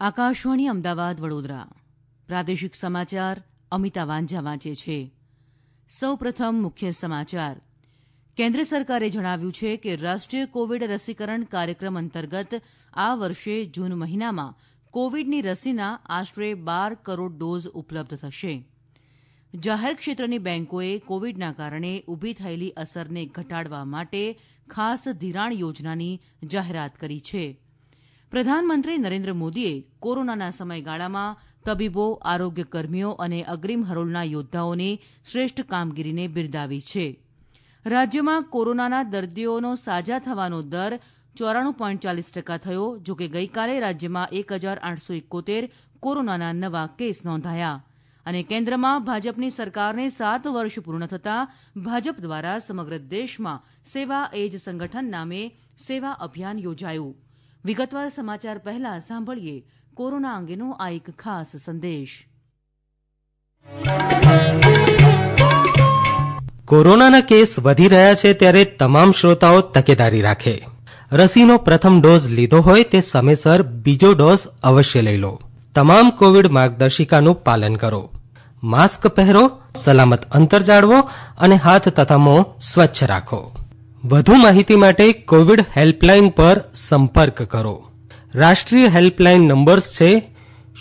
આકાશવાણી અમદાવાદ વડોદરા પ્રાદેશિક સમાચાર અમિતા વાંઝા વાંચે છે. સૌપ્રથમ મુખ્ય સમાચાર. કેન્દ્ર સરકારે જણાવ્યું છે કે રાષ્ટ્રીય કોવિડ રસીકરણ કાર્યક્રમ અંતર્ગત આ વર્ષે જૂન મહિનામાં કોવિડની રસીના આશરે 12 કરોડ ડોઝ ઉપલબ્ધ થશે. જાહેર ક્ષેત્રની બેન્કોએ કોવિડના કારણે ઊભી થયેલી અસરને ઘટાડવા માટે ખાસ ધિરાણ યોજનાની જાહેરાત કરી છે. પ્રધાનમંત્રી નરેન્દ્ર મોદીએ કોરોનાના સમયગાળામાં તબીબો, આરોગ્ય કર્મીઓ અને અગ્રીમ હરોળના યોદ્ધાઓની શ્રેષ્ઠ કામગીરીને બિરદાવી છે. રાજ્યમાં કોરોનાના દર્દીઓનો સાજા થવાનો દર 94.40% થયો. જોકે ગઈકાલે રાજ્યમાં 1,871 કોરોનાના નવા કેસ નોંધાયા. અને કેન્દ્રમાં ભાજપની સરકારને 7 વર્ષ પૂર્ણ થતાં ભાજપ દ્વારા સમગ્ર દેશમાં સેવા એ જ સંગઠન નામે સેવા અભિયાન યોજાયું. વિગતવાર સમાચાર પહેલા સાંભળીએ કોરોના અંગેનો આ એક ખાસ સંદેશ. કોરોનાના કેસ વધી રહ્યા છે ત્યારે તમામ શ્રોતાઓ તકેદારી રાખે. રસીનો પ્રથમ ડોઝ લીધો હોય તે સમયસર બીજો ડોઝ અવશ્ય લઈ લો. તમામ કોવિડ માર્ગદર્શિકાનું પાલન કરો. માસ્ક પહેરો, સલામત અંતર જાળવો અને હાથ તથા મોં સ્વચ્છ રાખો. વધુ માહિતી માટે કોવિડ હેલ્પલાઇન પર સંપર્ક કરો. રાષ્ટ્રીય હેલ્પલાઇન નંબર્સ છે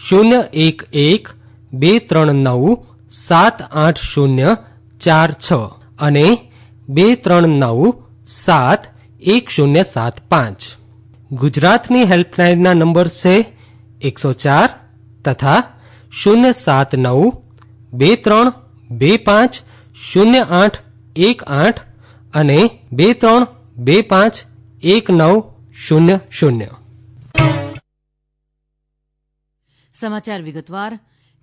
011-239-78046 અને 239-71075. ગુજરાતની હેલ્પલાઇનના નંબર્સ છે 104 તથા 079-2325-0818 અને 23251900. સમાચાર વિગતવાર.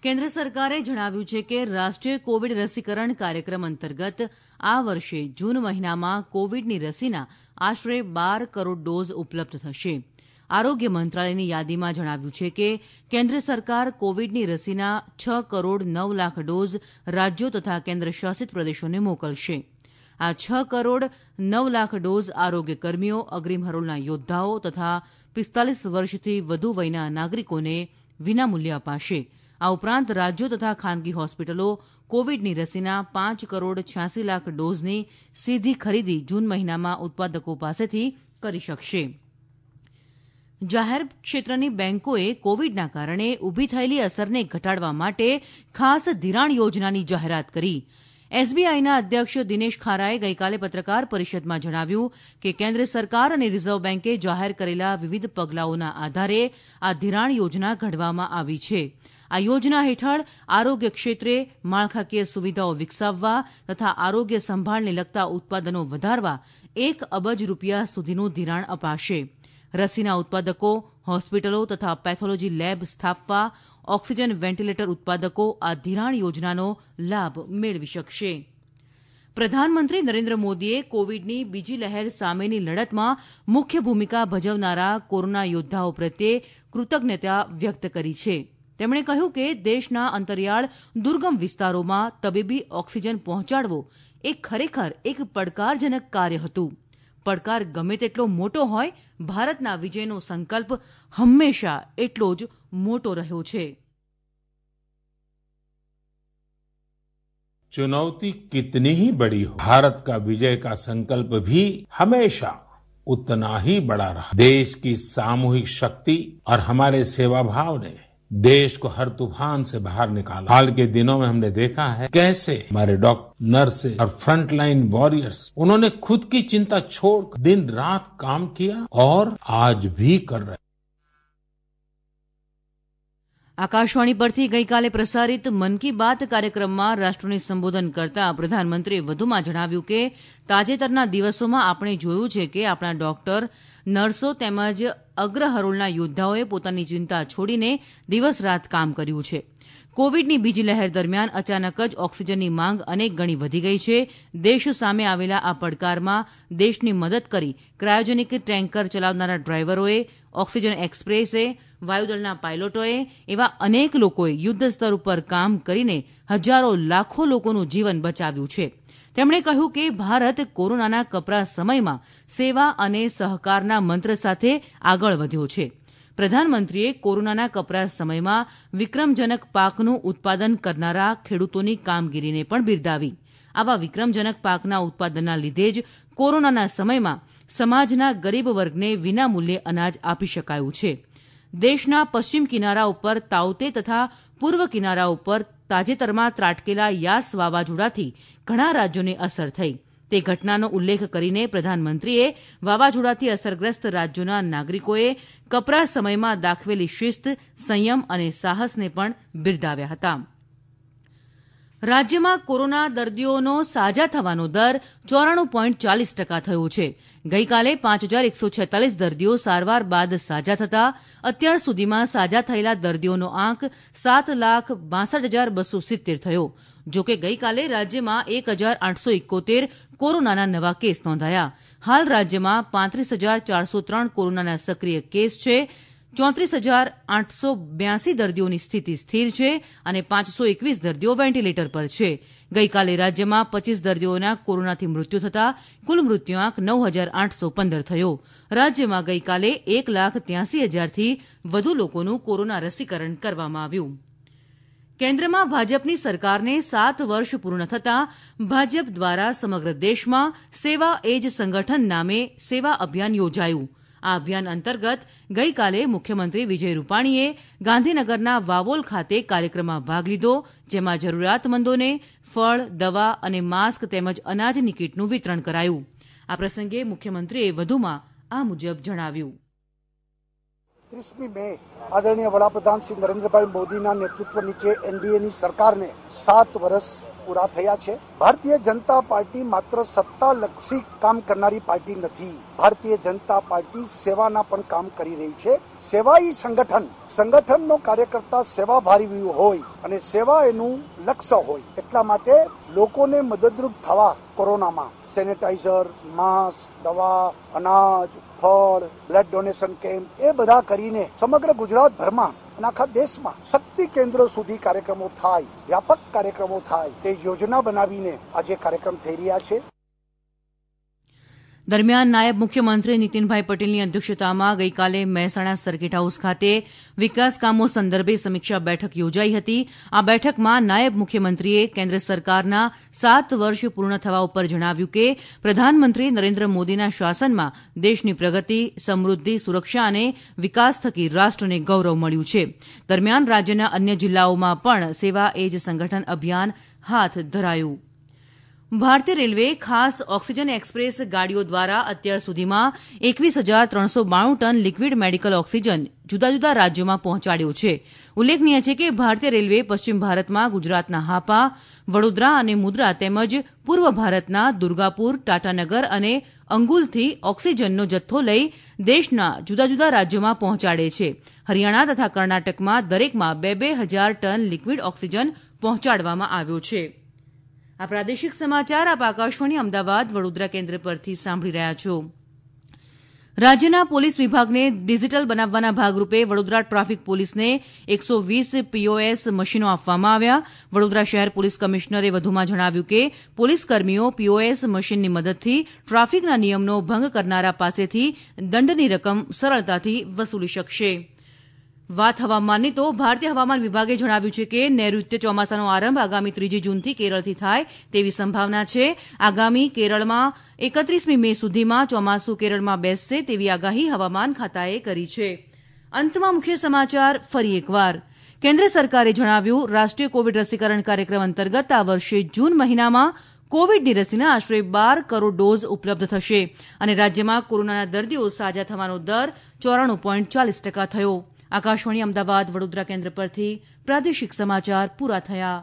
કેન્દ્ર સરકારે જણાવ્યું છે કે રાષ્ટ્રીય કોવિડ રસીકરણ કાર્યક્રમ અંતર્ગત આ વર્ષે જૂન મહિનામાં કોવિડની રસીના આશરે 12 કરોડ ડોઝ ઉપલબ્ધ થશે. આરોગ્ય મંત્રાલયની યાદીમાં જણાવ્યું છે કે કેન્દ્ર સરકાર કોવિડની રસીના 6 કરોડ 9 લાખ ડોઝ રાજ્યો તથા કેન્દ્ર શાસિત પ્રદેશોને મોકલશે. આ 6 કરોડ 9 લાખ ડોઝ આરોગ્ય કર્મીઓ, અગ્રીમ હરોળના યોદ્ધાઓ તથા 45 વર્ષથી વધુ વયના નાગરિકોને વિનામૂલ્યે અપાશે. આ ઉપરાંત રાજ્યો તથા ખાનગી હોસ્પિટલો કોવિડની રસીના 5 કરોડ 86 લાખ ડોઝની સીધી ખરીદી જૂન મહિનામાં ઉત્પાદકો પાસેથી કરી શકશે. જાહેર ક્ષેત્રની બેન્કોએ કોવિડના કારણે ઊભી થયેલી અસરને ઘટાડવા માટે ખાસ ધિરાણ યોજનાની જાહેરાત કરી. એસબીઆઈના અધ્યક્ષ દિનેશ ખારાએ ગઈકાલે પત્રકાર પરિષદમાં જણાવ્યું કે કેન્દ્ર સરકાર અને રિઝર્વ બેન્કે જાહેર કરેલા વિવિધ પગલાઓના આધારે આ ધિરાણ યોજના ઘડવામાં આવી છે. આ યોજના હેઠળ આરોગ્ય ક્ષેત્રે માળખાકીય સુવિધાઓ વિકસાવવા તથા આરોગ્ય સંભાળને લગતા ઉત્પાદનો વધારવા 1 અબજ રૂપિયા સુધીનું ધિરાણ અપાશે. રસીના ઉત્પાદકો, હોસ્પિટલો તથા પેથોલોજી લેબ સ્થાપવા, ઓક્સિજન વેન્ટિલેટર ઉત્પાદકો આ ધિરાણ યોજનાનો લાભ મેળવી શકશે. પ્રધાનમંત્રી નરેન્દ્ર મોદીએ કોવિડની બીજી લહેર સામેની લડતમાં મુખ્ય ભૂમિકા ભજવનારા કોરોના યોદ્ધાઓ પ્રત્યે કૃતજ્ઞતા વ્યક્ત કરી છે. તેમણે કહ્યું કે દેશના અંતરિયાળ દુર્ગમ વિસ્તારોમાં તબીબી ઓક્સિજન પહોંચાડવો એ ખરેખર એક પડકારજનક કાર્ય હતું. પડકાર ગમે તેટલો મોટો હોય, ભારતના વિજયનો સંકલ્પ હંમેશા એટલો જ મોટો રહ્યો છે. चुनौती कितनी ही बड़ी हो, भारत का विजय का संकल्प भी हमेशा उतना ही बड़ा रहा. देश की सामूहिक शक्ति और हमारे सेवा भाव ने देश को हर तूफान से बाहर निकाला. हाल के दिनों में हमने देखा है कैसे हमारे डॉक्टर, नर्सें और फ्रंटलाइन वॉरियर्स उन्होंने खुद की चिंता छोड़कर दिन रात काम किया और आज भी कर रहे. આકાશવાણી પરથી ગઈકાલે પ્રસારિત મન કી બાત કાર્યક્રમમાં રાષ્ટ્રને સંબોધન કરતા પ્રધાનમંત્રીએ વધુમાં જણાવ્યું કે તાજેતરના દિવસોમાં આપણે જોયું છે કે આપણા ડોક્ટર, નર્સો તેમજ અગ્રહરોળના યોદ્ધાઓએ પોતાની ચિંતા છોડીને દિવસ રાત કામ કર્યું છે. કોવિડની બીજી લહેર દરમિયાન અચાનક જ ઓક્સિજનની માંગ અનેક ગણી વધી ગઈ છે. દેશ સામે આવેલા આ પડકારમાં દેશની મદદ કરી ક્રાયોજેનિક ટેન્કર ચલાવનારા ડ્રાઈવરોએ, ઓક્સિજન એક્સપ્રેસે, વાયુદળના પાયલોટોએ એવા અનેક લોકોએ યુદ્ધ સ્તર ઉપર કામ કરીને હજારો લાખો લોકોનું જીવન બચાવ્યું છે. તેમણે કહ્યું કે ભારત કોરોનાના કપરા સમયમાં સેવા અને સહકારના મંત્ર સાથે આગળ વધ્યો છે. પ્રધાનમંત્રીએ કોરોનાના કપરા સમયમાં વિક્રમજનક પાકનું ઉત્પાદન કરનારા ખેડૂતોની કામગીરીને પણ બિરદાવી. આવા વિક્રમજનક પાકના ઉત્પાદનના લીધે જ કોરોનાના સમયમાં સમાજના ગરીબ વર્ગને વિનામૂલ્યે અનાજ આપી શકાયું છે. દેશના પશ્ચિમ કિનારા ઉપર તાઉતે તથા પૂર્વ કિનારા ઉપર તાજેતરમાં ત્રાટકેલા યાસ વાવાઝોડાથી ઘણા રાજ્યોને અસર થઈ. તે ઘટનાનો ઉલ્લેખ કરીને પ્રધાનમંત્રીએ વાવાઝોડાથી અસરગ્રસ્ત રાજ્યોના નાગરિકોએ કપરા સમયમાં દાખવેલી શિસ્ત, સંયમ અને સાહસને પણ બિરદાવ્યા હતા. રાજ્યમાં કોરોના દર્દીઓનો સાજા થવાનો દર 94.40% થયો છે. ગઈકાલે 5,146 દર્દીઓ સારવાર બાદ સાજા થતા અત્યાર સુધીમાં સાજા થયેલા દર્દીઓનો આંક 7,62,270 થયો. જોકે ગઈકાલે રાજ્યમાં 1,871 કોરોનાના નવા કેસ નોંધાયા. હાલ રાજ્યમાં 35,403 કોરોનાના સક્રિય કેસ છે. 34,882 દર્દીઓની સ્થિતિ સ્થિર છે અને 521 દર્દીઓ વેન્ટિલેટર પર છે. ગઈકાલે રાજ્યમાં 25 દર્દીઓના કોરોનાથી મૃત્યુ થતાં કુલ મૃત્યુઆંક 9,815 થયો. રાજ્યમાં ગઈકાલે 1,83,000થી વધુ લોકોનું કોરોના રસીકરણ કરવામાં આવ્યું. કેન્દ્રમાં ભાજપની સરકારને 7 વર્ષ પૂર્ણ થતાં ભાજપ દ્વારા સમગ્ર દેશમાં સેવા એ જ સંગઠન નામે સેવા અભિયાન યોજાયું. આ અભિયાન અંતર્ગત ગઈકાલે મુખ્યમંત્રી વિજય રૂપાણીએ ગાંધીનગરના વાવોલ ખાતે કાર્યક્રમમાં ભાગ લીધો, જેમાં જરૂરિયાતમંદોને ફળ, દવા અને માસ્ક તેમજ અનાજની કીટનું વિતરણ કરાયું. આ પ્રસંગે મુખ્યમંત્રીએ વધુમાં આ મુજબ જણાવ્યું. 30મી મે આદરણીય વડાપ્રધાન શ્રી નરેન્દ્રભાઈ મોદીના નેતૃત્વ નીચે એનડીએની સરકારને 7 વર્ષ પૂરા થયા છે. ભારતીય જનતા પાર્ટી માત્ર સત્તાલક્ષી કામ કરનારી પાર્ટી નથી. ભારતીય જનતા પાર્ટી સેવાના પણ કામ કરી રહી છે. સેવા ઈ સંગઠનનો કાર્યકર્તા સેવાભારી હોય અને સેવા એનું લક્ષ્ય હોય. એટલા માટે લોકોને મદદરૂપ થવા કોરોનામાં સેનેટાઈઝર, માસ્ક, દવા, અનાજ, ફળ, બ્લડ ડોનેશન કેમ્પ એ બધા કરીને સમગ્ર ગુજરાતભરમાં અને આખા દેશમાં શક્તિ કેન્દ્રો સુધી કાર્યક્રમો થાય, વ્યાપક કાર્યક્રમો થાય તે યોજના બનાવીને આજે કાર્યક્રમ થઈ રહ્યા છે. દરમિયાન નાયબ મુખ્યમંત્રી નીતિનભાઈ પટેલની અધ્યક્ષતામાં ગઈકાલે મહેસાણા સર્કિટ હાઉસ ખાતે વિકાસ કામો સંદર્ભે સમીક્ષા બેઠક યોજાઈ હતી. આ બેઠકમાં નાયબ મુખ્યમંત્રીએ કેન્દ્ર સરકારના 7 વર્ષ પૂર્ણ થવા ઉપર જણાવ્યું કે પ્રધાનમંત્રી નરેન્દ્ર મોદીના શાસનમાં દેશની પ્રગતિ, સમૃદ્ધિ, સુરક્ષા અને વિકાસ થકી રાષ્ટ્રને ગૌરવ મળ્યું છે. દરમિયાન રાજ્યના અન્ય જિલ્લાઓમાં પણ સેવા એ જ સંગઠન અભિયાન હાથ ધરાયું. ભારતીય રેલવે ખાસ ઓક્સિજન એક્સપ્રેસ ગાડીઓ દ્વારા અત્યાર સુધીમાં 21,392 ટન લિક્વિડ મેડિકલ ઓક્સિજન જુદા જુદા રાજ્યોમાં પહોંચાડ્યો છે. ઉલ્લેખનીય છે કે ભારતીય રેલવે પશ્ચિમ ભારતમાં ગુજરાતના હાપા, વડોદરા અને મુદ્રા તેમજ પૂર્વ ભારતના દુર્ગાપુર, ટાટાનગર અને અંગુલથી ઓક્સિજનનો જથ્થો લઈ દેશના જુદા જુદા રાજ્યોમાં પહોંચાડે છે. હરિયાણા તથા કર્ણાટકમાં દરેકમાં 2,000 ટન લિક્વિડ ઓક્સિજન પહોંચાડવામાં આવ્યો છે. આ પ્રાદેશિક સમાચાર આપ આકાશવાણી અમદાવાદ વડોદરા કેન્દ્ર પરથી સાંભળી રહ્યા છો. રાજ્યના પોલીસ વિભાગને ડિજીટલ બનાવવાના ભાગરૂપે વડોદરા ટ્રાફિક પોલીસને 120 પીઓએસ મશીનો આપવામાં આવ્યા. વડોદરા શહેર પોલીસ કમિશનરે વધુમાં જણાવ્યું કે પોલીસકર્મીઓ પીઓએસ મશીનની મદદથી ટ્રાફિકના નિયમનો ભંગ કરનારા પાસેથી દંડની રકમ સરળતાથી વસૂલી શકશે. વાત હવામાનની તો ભારતીય હવામાન વિભાગે જણાવ્યું છે કે નૈઋત્ય ચોમાસાનો આરંભ આગામી 3 જૂનથી કેરળથી થાય તેવી સંભાવના છે. આગામી કેરળમાં 31મી મે સુધીમાં ચોમાસું કેરળમાં બેસશે તેવી આગાહી હવામાન ખાતાએ કરી છે. અંતમાં મુખ્ય સમાચાર ફરી એકવાર. કેન્દ્ર સરકારે જણાવ્યું, રાષ્ટ્રીય કોવિડ રસીકરણ કાર્યક્રમ અંતર્ગત આ વર્ષે જૂન મહિનામાં કોવિડની રસીના આશરે 12 કરોડ ડોઝ ઉપલબ્ધ થશે અને રાજ્યમાં કોરોનાના દર્દીઓ સાજા થવાનો દર 94.40% થયો. આકાશવાણી અમદાવાદ વડોદરા કેન્દ્ર પરથી પ્રાદેશિક સમાચાર પૂરા થયા.